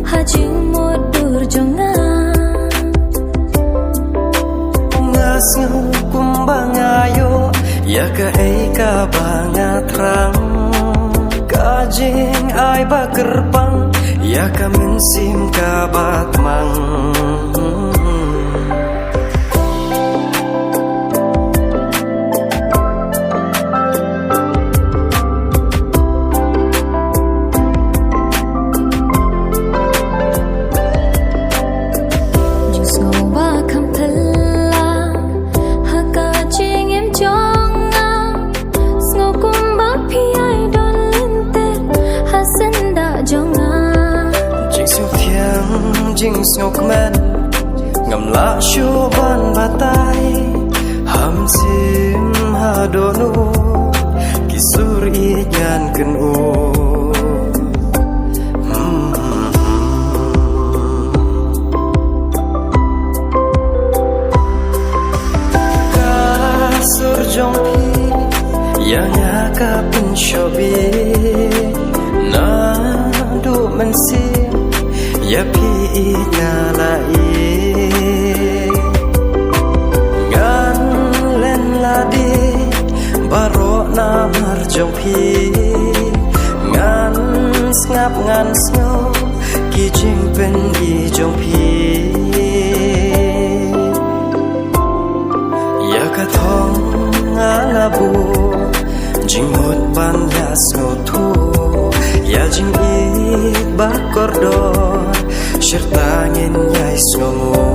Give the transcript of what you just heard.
hajing mundur jongan ngasih kumbang ayo ya ka ka bangat rang kajing ai bakerpang ya ka mensim ka batmang jing ngọc men ngầm lá chu ban batai ham sim ha donu kisur i nyan ken u kasur jong pi yang ka pin shobi na du men sim ya pi na lai ngan len la di baro na mar jong pi ngan ngap ngan sno ki jing pen gi jong pi ya ka thong nga bu jing mot ban ya sno thu ya jing i ba kordor serta ngin nyai songo